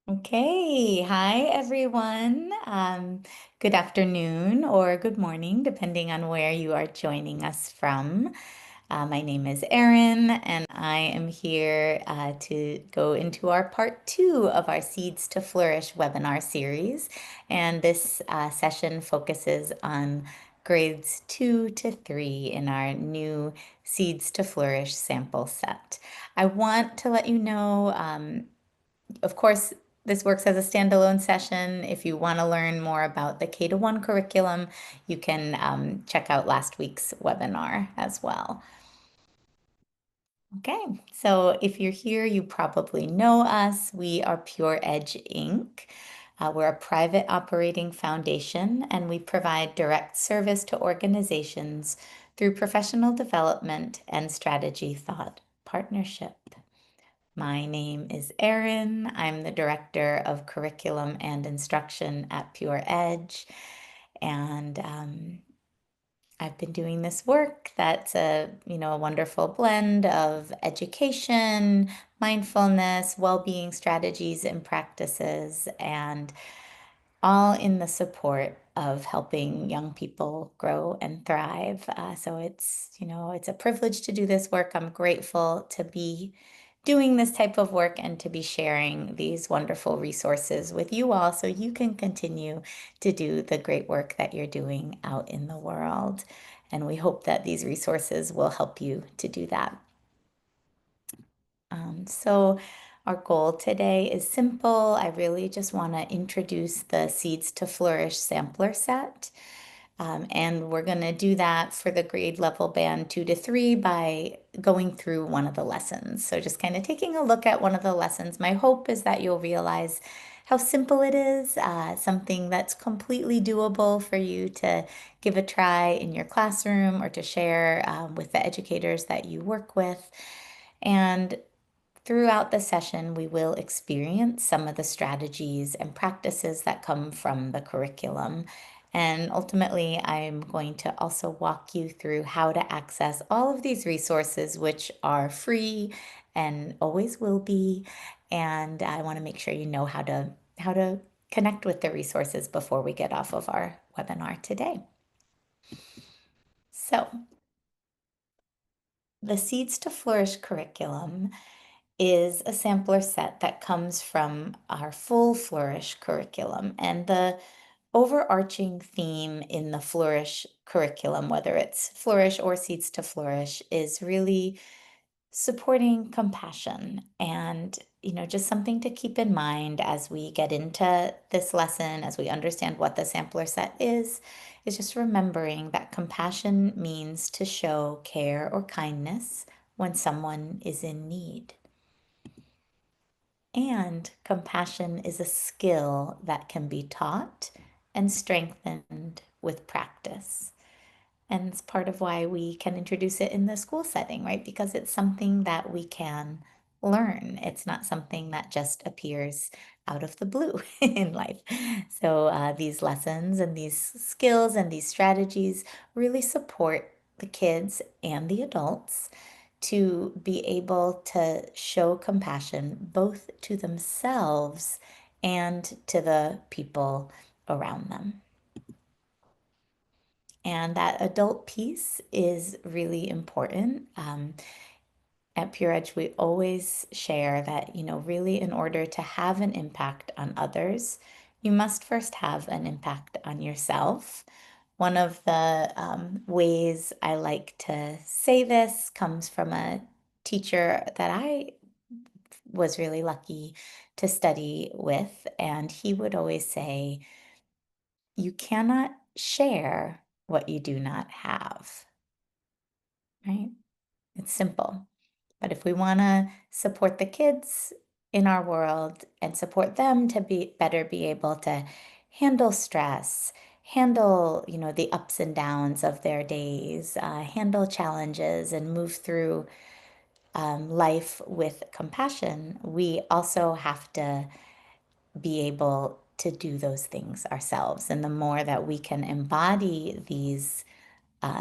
Okay, hi everyone. Good afternoon or good morning, depending on where you are joining us from. My name is Erin, and I am here to go into our part two of our Seeds to Flourish webinar series. And this session focuses on grades 2 to 3 in our new Seeds to Flourish sample set. I want to let you know. Of course, this works as a standalone session. If you want to learn more about the K-1 curriculum, you can check out last week's webinar as well. Okay, so if you're here, you probably know us. We are Pure Edge Inc. We're a private operating foundation, and we provide direct service to organizations through professional development and strategy thought partnership. My name is Erin. I'm the Director of Curriculum and Instruction at Pure Edge. And I've been doing this work that's a wonderful blend of education, mindfulness, well-being strategies and practices, and all in the support of helping young people grow and thrive. So it's a privilege to do this work. I'm grateful to be doing this type of work and to be sharing these wonderful resources with you all so you can continue to do the great work that you're doing out in the world. And we hope that these resources will help you to do that. So our goal today is simple. I really just want to introduce the Seeds to Flourish sampler set. And we're going to do that for the grade level band 2 to 3 by going through one of the lessons. So just kind of taking a look at one of the lessons. My hope is that you'll realize how simple it is, something that's completely doable for you to give a try in your classroom or to share with the educators that you work with. And throughout the session, we will experience some of the strategies and practices that come from the curriculum. And ultimately, I'm going to also walk you through how to access all of these resources, which are free and always will be. And I want to make sure you know how to connect with the resources before we get off of our webinar today. So, the Seeds to Flourish curriculum is a sampler set that comes from our full Flourish curriculum. And the overarching theme in the Flourish curriculum, whether it's Flourish or Seeds to Flourish, is really supporting compassion. And, just something to keep in mind as we get into this lesson, as we understand what the sampler set is just remembering that compassion means to show care or kindness when someone is in need. And compassion is a skill that can be taught and strengthened with practice. And it's part of why we can introduce it in the school setting, right? Because it's something that we can learn. It's not something that just appears out of the blue in life. So these lessons and these skills and these strategies really support the kids and the adults to be able to show compassion both to themselves and to the people around them. And that adult piece is really important. At Pure Edge, we always share that, really in order to have an impact on others, you must first have an impact on yourself. One of the ways I like to say this comes from a teacher that I was really lucky to study with, and he would always say, you cannot share what you do not have, right? It's simple. But if we want to support the kids in our world and support them to be able to handle stress, handle, the ups and downs of their days, handle challenges and move through life with compassion, we also have to be able to do those things ourselves. And the more that we can embody these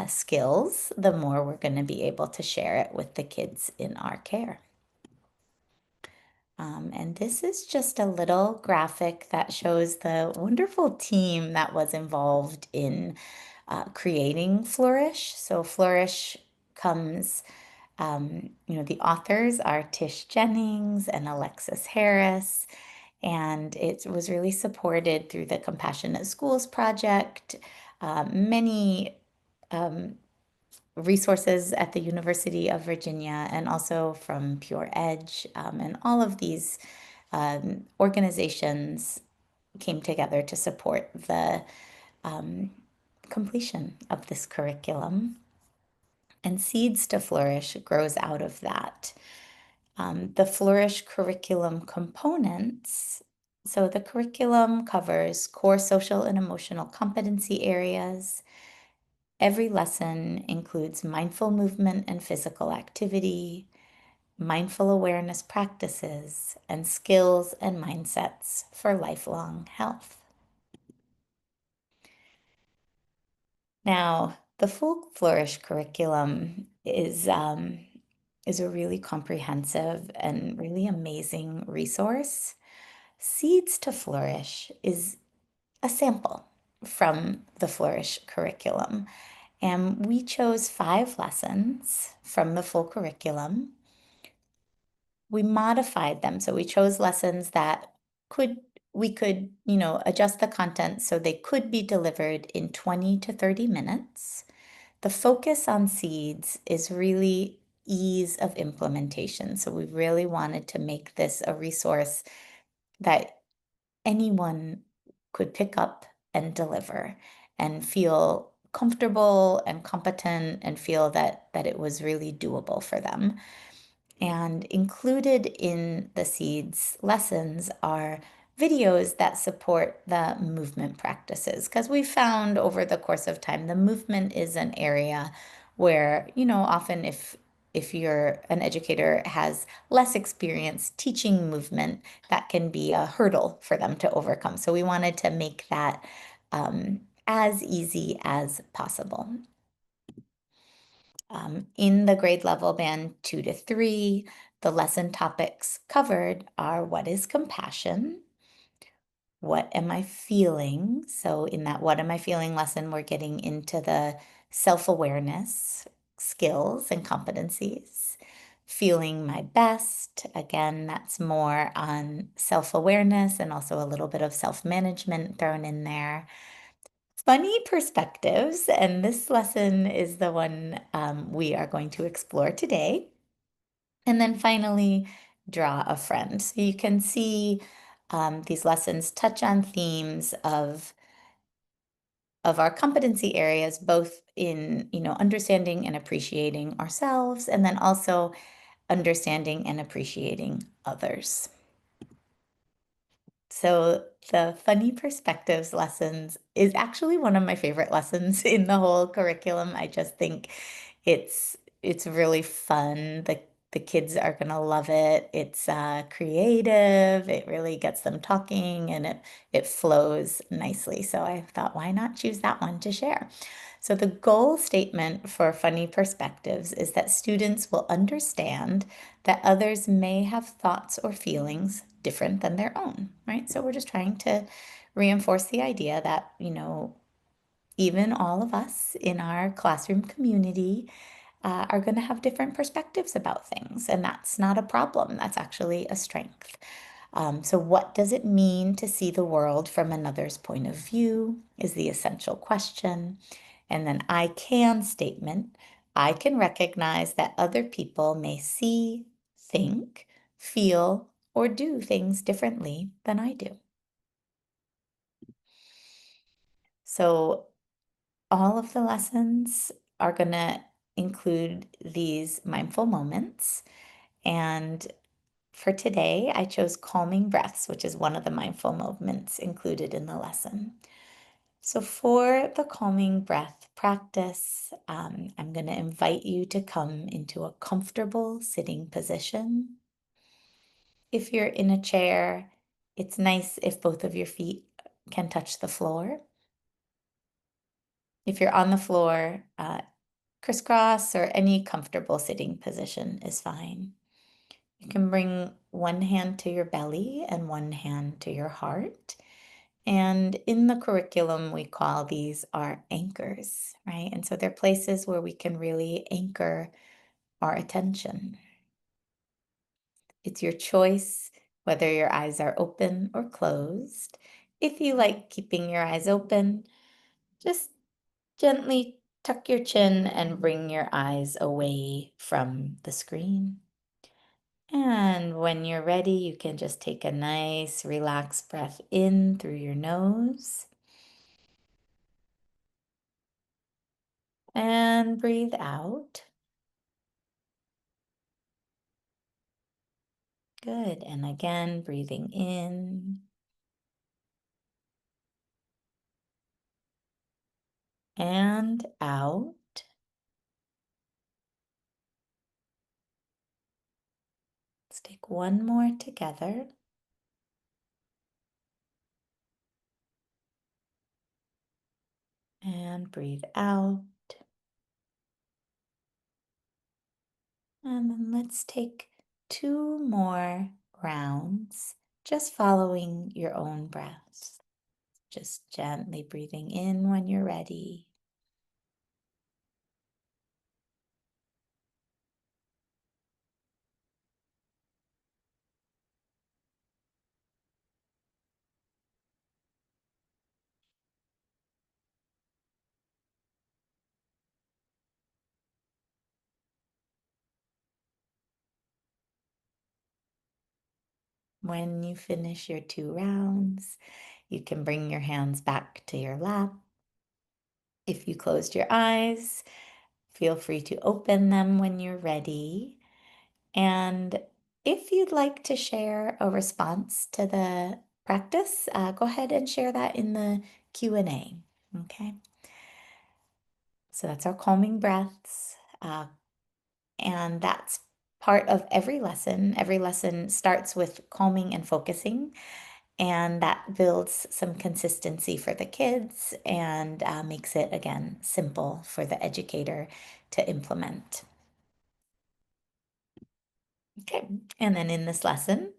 skills, the more we're going to be able to share it with the kids in our care. And this is just a little graphic that shows the wonderful team that was involved in creating Flourish. So Flourish comes, the authors are Tish Jennings and Alexis Harris, and it was really supported through the Compassionate Schools Project, many um, resources at the University of Virginia, and also from Pure Edge, and all of these organizations came together to support the um, completion of this curriculum. And Seeds to Flourish grows out of that. The Flourish curriculum components. So the curriculum covers core social and emotional competency areas. Every lesson includes mindful movement and physical activity, mindful awareness practices, and skills and mindsets for lifelong health. Now, the full Flourish curriculum is a really comprehensive and really amazing resource. Seeds to Flourish is a sample from the Flourish curriculum. And we chose 5 lessons from the full curriculum. We modified them. So we chose lessons that could we could, adjust the content so they could be delivered in 20 to 30 minutes. The focus on seeds is really ease of implementation. So we really wanted to make this a resource that anyone could pick up and deliver and feel comfortable and competent and feel that it was really doable for them. And included in the seeds lessons are videos that support the movement practices, because we found over the course of time the movement is an area where, often if you're an educator has less experience teaching movement, that can be a hurdle for them to overcome. So we wanted to make that as easy as possible. In the grade level band 2 to 3, the lesson topics covered are what is compassion? What am I feeling? So, in that what am I feeling lesson, we're getting into the self awareness skills and competencies. Feeling my best. Again, that's more on self awareness and also a little bit of self management thrown in there. Funny perspectives, and this lesson is the one we are going to explore today. And then finally, draw a friend. So you can see these lessons touch on themes of our competency areas, both in understanding and appreciating ourselves, and then also understanding and appreciating others. So the funny perspectives lessons is actually one of my favorite lessons in the whole curriculum. I just think it's really fun. The kids are gonna love it. It's creative. It really gets them talking, and it flows nicely. So I thought, why not choose that one to share? So the goal statement for Funny Perspectives is that students will understand that others may have thoughts or feelings different than their own, right? So we're just trying to reinforce the idea that, even all of us in our classroom community are going to have different perspectives about things, and that's not a problem. That's actually a strength. So, what does it mean to see the world from another's point of view is the essential question. And then I can statement, I can recognize that other people may see, think, feel, or do things differently than I do. So all of the lessons are going to include these mindful moments. And for today, I chose calming breaths, which is one of the mindful moments included in the lesson. So, for the calming breath practice, I'm going to invite you to come into a comfortable sitting position. If you're in a chair, it's nice if both of your feet can touch the floor. If you're on the floor, crisscross or any comfortable sitting position is fine. You can bring one hand to your belly and one hand to your heart. And in the curriculum, we call these our anchors, right? And so they're places where we can really anchor our attention. It's your choice whether your eyes are open or closed. If you like keeping your eyes open, just gently tuck your chin and bring your eyes away from the screen. And when you're ready, you can just take a nice, relaxed breath in through your nose and breathe out. Good. And again, breathing in and out. Let's take one more together. And breathe out. And then let's take two more rounds, just following your own breaths. Just gently breathing in when you're ready. When you finish your two rounds, you can bring your hands back to your lap. If you closed your eyes, feel free to open them when you're ready. And if you'd like to share a response to the practice, go ahead and share that in the Q&A. Okay. So that's our calming breaths. And that's part of every lesson. Every lesson starts with calming and focusing, and that builds some consistency for the kids and makes it, again, simple for the educator to implement. Okay, and then in this lesson,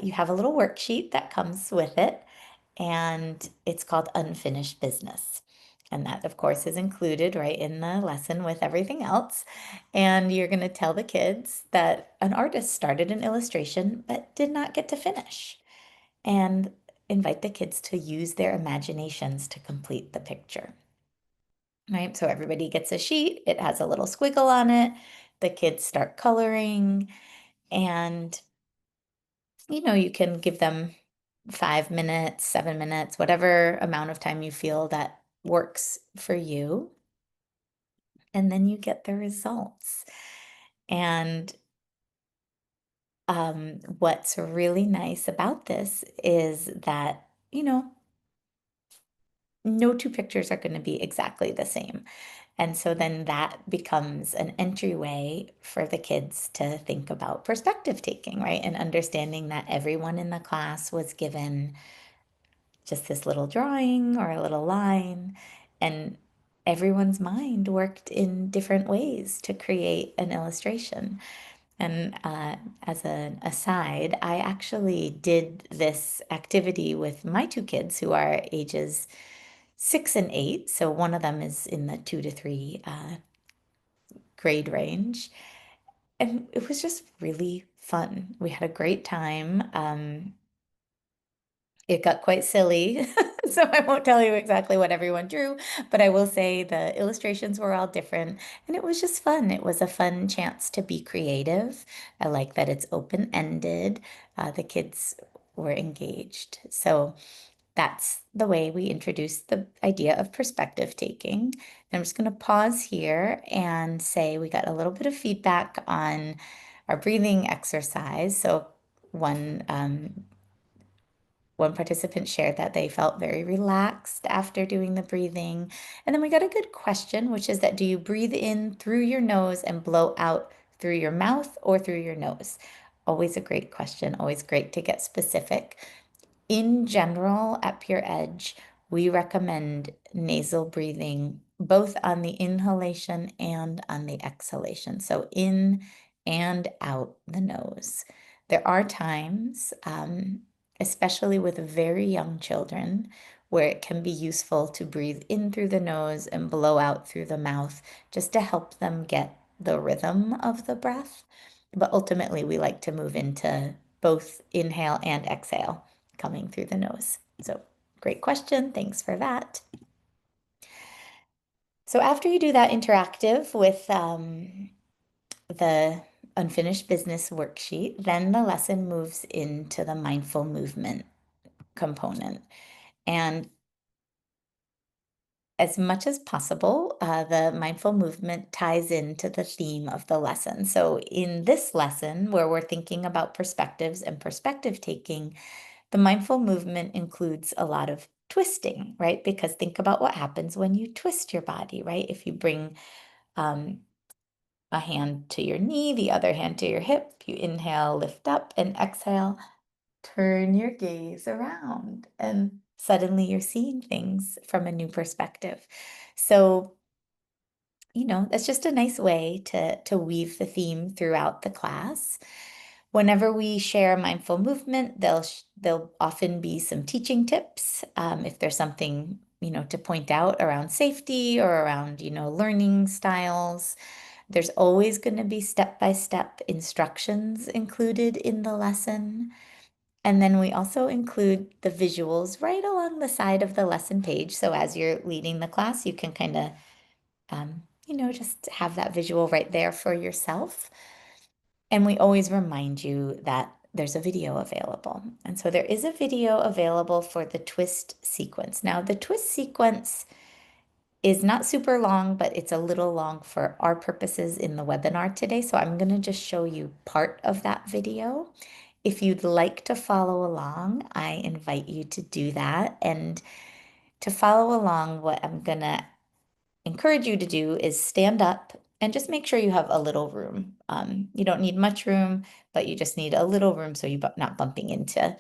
you have a little worksheet that comes with it, and it's called Unfinished Business. And that, of course, is included right in the lesson with everything else. And you're going to tell the kids that an artist started an illustration but did not get to finish. And invite the kids to use their imaginations to complete the picture. Right? So everybody gets a sheet, it has a little squiggle on it. The kids start coloring, and you can give them 5 minutes, 7 minutes, whatever amount of time you feel that works for you. And then you get the results. And what's really nice about this is that, no two pictures are going to be exactly the same. And so then that becomes an entryway for the kids to think about perspective taking, right? And understanding that everyone in the class was given just this little drawing or a little line, and everyone's mind worked in different ways to create an illustration. And as an aside, I actually did this activity with my two kids who are ages 6 and 8. So one of them is in the 2 to 3 grade range. And it was just really fun. We had a great time. It got quite silly, so I won't tell you exactly what everyone drew, but I will say the illustrations were all different, and it was just fun. It was a fun chance to be creative. I like that it's open-ended. The kids were engaged. So that's the way we introduced the idea of perspective taking. And I'm just going to pause here and say we got a little bit of feedback on our breathing exercise. So one participant shared that they felt very relaxed after doing the breathing. And then we got a good question, which is that do you breathe in through your nose and blow out through your mouth or through your nose? Always a great question, always great to get specific. In general, at Pure Edge, we recommend nasal breathing both on the inhalation and on the exhalation. So in and out the nose. There are times, especially with very young children, where it can be useful to breathe in through the nose and blow out through the mouth just to help them get the rhythm of the breath. But ultimately, we like to move into both inhale and exhale coming through the nose. So, great question. Thanks for that. So, after you do that interactive with the unfinished business worksheet, then the lesson moves into the mindful movement component. And as much as possible, the mindful movement ties into the theme of the lesson. So, in this lesson, where we're thinking about perspectives and perspective taking, the mindful movement includes a lot of twisting, right? Because think about what happens when you twist your body, right? If you bring um, a hand to your knee, the other hand to your hip, you inhale, lift up, and exhale, turn your gaze around, and suddenly you're seeing things from a new perspective. So, that's just a nice way to weave the theme throughout the class. Whenever we share mindful movement, there'll often be some teaching tips. If there's something, to point out around safety or around, learning styles. There's always going to be step-by-step instructions included in the lesson. And then we also include the visuals right along the side of the lesson page. So as you're leading the class, you can kind of, just have that visual right there for yourself. And we always remind you that there's a video available. And so there is a video available for the twist sequence. Now, the twist sequence is not super long, but it's a little long for our purposes in the webinar today. So I'm going to just show you part of that video. If you'd like to follow along, I invite you to do that. And to follow along, what I'm going to encourage you to do is stand up and just make sure you have a little room. You don't need much room, but you just need a little room so you're not bumping into,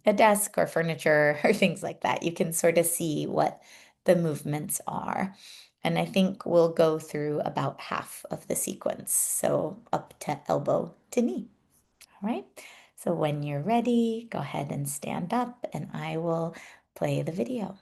a desk or furniture or things like that. You can sort of see what the movements are. And I think we'll go through about half of the sequence, so up to elbow to knee. All right. So when you're ready, go ahead and stand up and I will play the video.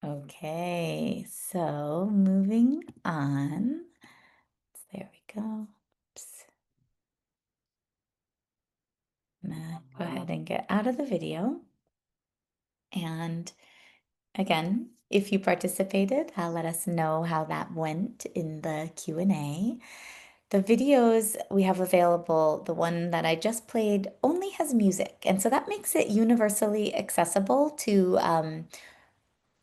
Okay, so moving on. There we go. Oops. Now go ahead and get out of the video. And again, if you participated, let us know how that went in the Q&A. The videos we have available, the one that I just played, only has music. And so that makes it universally accessible to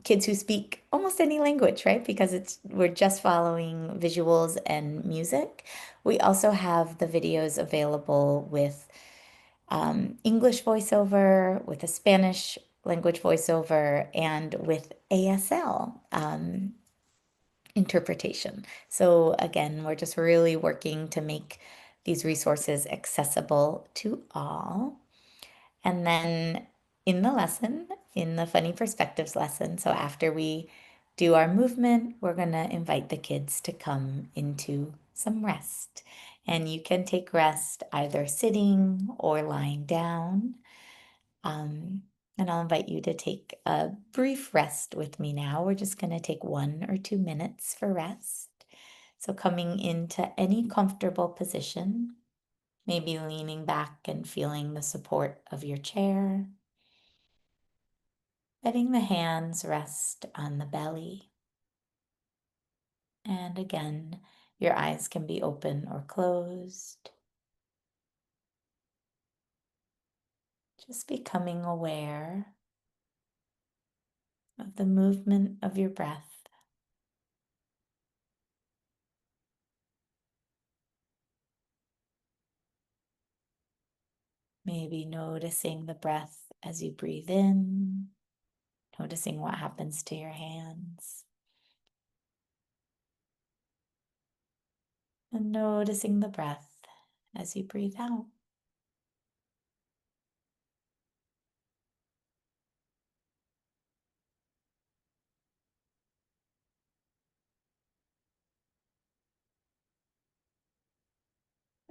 kids who speak almost any language, right? Because we're just following visuals and music. We also have the videos available with English voiceover, with a Spanish language voiceover, and with ASL interpretation. So again, we're just really working to make these resources accessible to all. And then in the lesson, in the funny perspectives lesson, so after we do our movement, we're going to invite the kids to come into some rest. And you can take rest either sitting or lying down. Um, and I'll invite you to take a brief rest with me now. We're just going to take 1 or 2 minutes for rest. So coming into any comfortable position, maybe leaning back and feeling the support of your chair, letting the hands rest on the belly. And again, your eyes can be open or closed. Just becoming aware of the movement of your breath. Maybe noticing the breath as you breathe in, noticing what happens to your hands, and noticing the breath as you breathe out.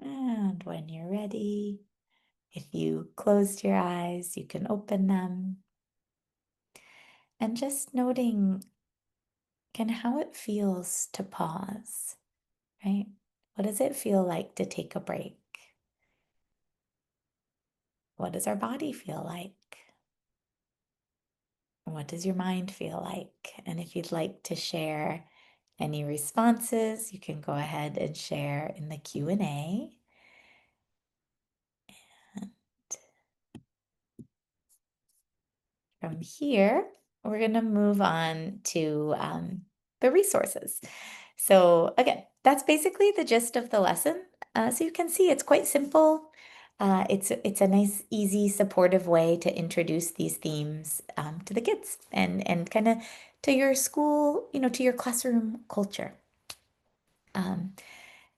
And when you're ready, if you closed your eyes, you can open them. And just noting kind of how it feels to pause, right? What does it feel like to take a break? What does our body feel like? What does your mind feel like? And if you'd like to share any responses, you can go ahead and share in the Q&A. And from here, we're going to move on to the resources. So again, that's basically the gist of the lesson. So you can see it's quite simple. It's a nice, easy, supportive way to introduce these themes to the kids and kind of to your school, to your classroom culture.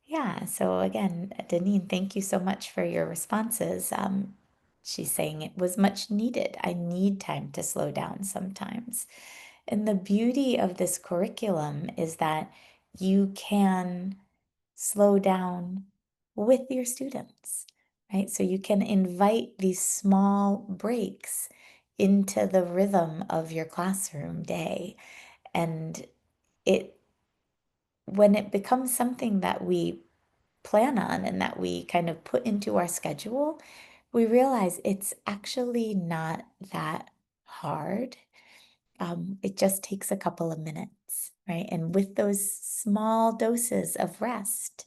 Yeah, so again, Deneen, thank you so much for your responses. She's saying it was much needed. I need time to slow down sometimes. And the beauty of this curriculum is that you can slow down with your students, right? So you can invite these small breaks into the rhythm of your classroom day. And it when it becomes something that we plan on and that we kind of put into our schedule, we realize it's actually not that hard. It just takes a couple of minutes, right? And with those small doses of rest,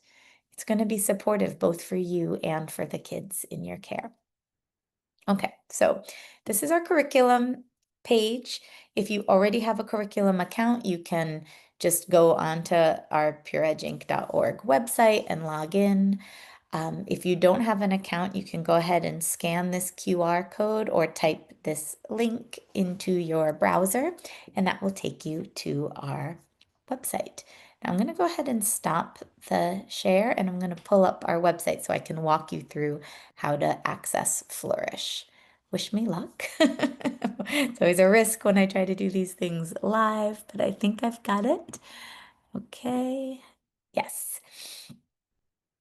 it's going to be supportive both for you and for the kids in your care. Okay, so this is our curriculum page. If you already have a curriculum account, you can just go onto our pureedgeinc.org website and log in. If you don't have an account, you can go ahead and scan this QR code or type this link into your browser, and that will take you to our website. Now I'm going to go ahead and stop the share, and I'm going to pull up our website so I can walk you through how to access Flourish. Wish me luck. It's always a risk when I try to do these things live, but I think I've got it. Okay. Yes.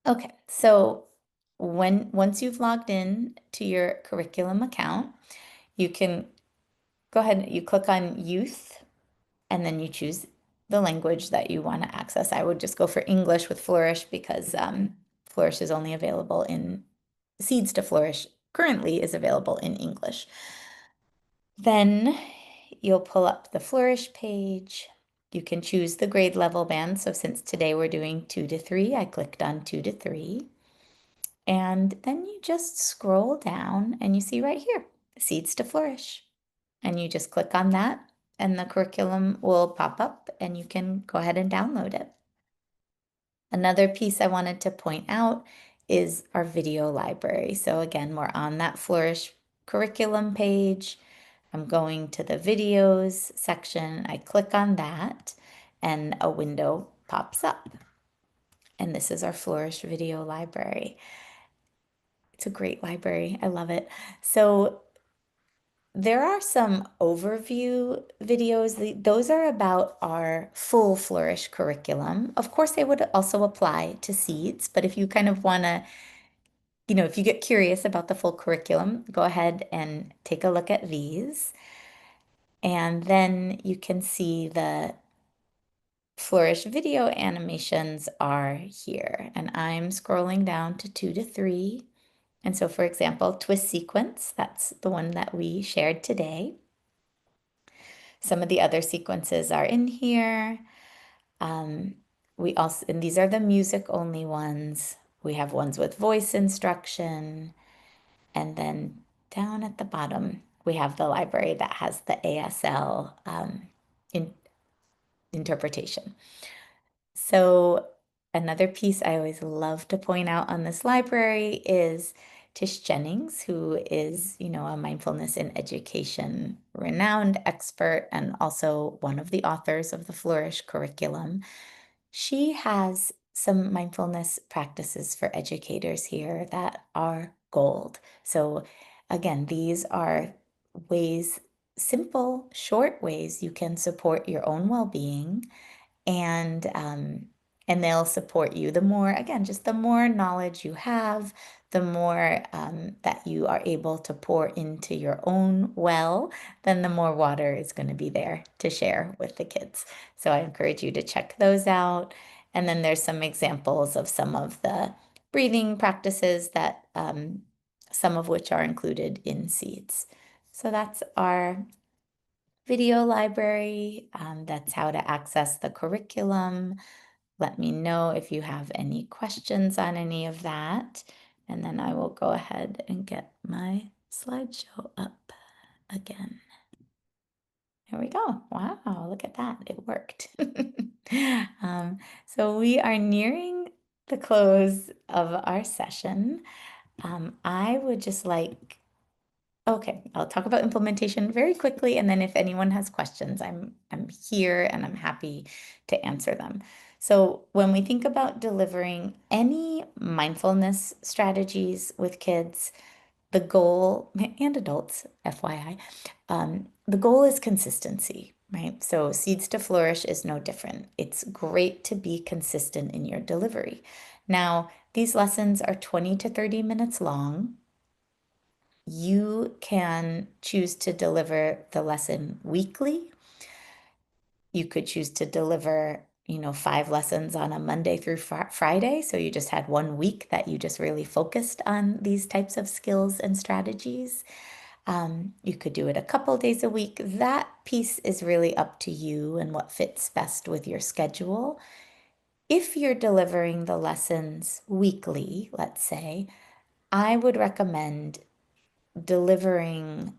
Okay, so once you've logged in to your curriculum account, you can go ahead and you click on youth and then you choose the language that you want to access. I would just go for English with Flourish because Flourish is only available in Seeds to Flourish currently is available in English. Then you'll pull up the Flourish page. You can choose the grade level band. So since today we're doing 2 to 3, I clicked on 2 to 3. And then you just scroll down and you see right here, Seeds to Flourish. And you just click on that and the curriculum will pop up and you can go ahead and download it. Another piece I wanted to point out is our video library. So again, we're on that Flourish curriculum page. I'm going to the videos section. I click on that and a window pops up. And this is our Flourish video library. It's a great library. I love it. So there are some overview videos. Those are about our full Flourish curriculum. Of course, they would also apply to Seeds, but if you kind of want to, if you get curious about the full curriculum, go ahead and take a look at these. And then you can see the Flourish video animations are here. And I'm scrolling down to 2 to 3. And so, for example, twist sequence, that's the one that we shared today. Some of the other sequences are in here. And these are the music only ones. We have ones with voice instruction. And then down at the bottom, we have the library that has the ASL interpretation. So another piece I always love to point out on this library is Tish Jennings, who is, a mindfulness in education renowned expert and also one of the authors of the Flourish curriculum. She has some mindfulness practices for educators here that are gold. So again, these are ways, simple, short ways you can support your own well-being and they'll support you. The more, again, just the more knowledge you have, the more that you are able to pour into your own well, then the more water is going to be there to share with the kids. So I encourage you to check those out. And then there's some examples of some of the breathing practices that some of which are included in Seeds. So that's our video library. That's how to access the curriculum. Let me know if you have any questions on any of that. And then I will go ahead and get my slideshow up again. There we go. Wow, look at that. It worked. So we are nearing the close of our session. I would just like Okay, I'll talk about implementation very quickly, and then if anyone has questions, I'm here and I'm happy to answer them. So when we think about delivering any mindfulness strategies with kids, the goal, and adults, FYI, the goal is consistency, right? So Seeds to Flourish is no different. It's great to be consistent in your delivery. Now, these lessons are 20 to 30 minutes long. You can choose to deliver the lesson weekly. You could choose to deliver, 5 lessons on a Monday through Friday. So you just had one week that you just really focused on these types of skills and strategies. You could do it a couple days a week. That piece is really up to you and what fits best with your schedule. If you're delivering the lessons weekly, let's say, I would recommend delivering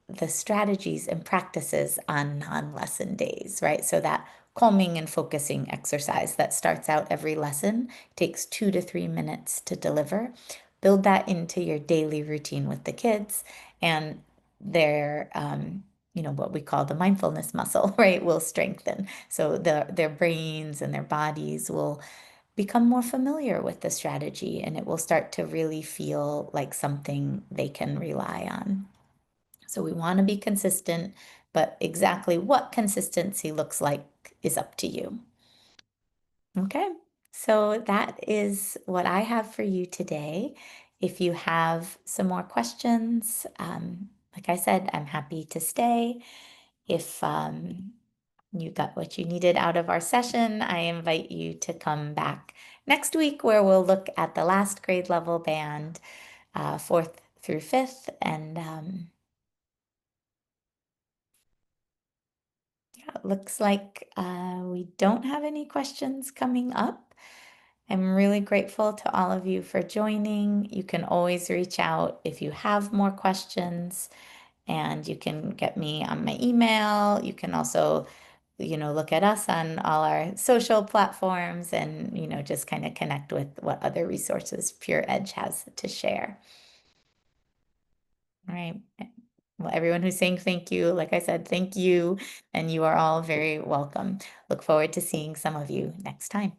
the strategies and practices on non-lesson days, right? So that calming and focusing exercise that starts out every lesson takes 2 to 3 minutes to deliver. Build that into your daily routine with the kids, and their what we call the mindfulness muscle, right, will strengthen. So their brains and their bodies will become more familiar with the strategy, and it will start to really feel like something they can rely on. So we want to be consistent, but exactly what consistency looks like is up to you. Okay, so that is what I have for you today. If you have some more questions, like I said, I'm happy to stay. If you got what you needed out of our session, I invite you to come back next week where we'll look at the last grade level band, 4th through 5th. And yeah, it looks like we don't have any questions coming up. I'm really grateful to all of you for joining. You can always reach out if you have more questions. and you can get me on my email. You can also, look at us on all our social platforms and, just kind of connect with what other resources Pure Edge has to share. All right. Well, everyone who's saying thank you, like I said, thank you, and you are all very welcome. Look forward to seeing some of you next time.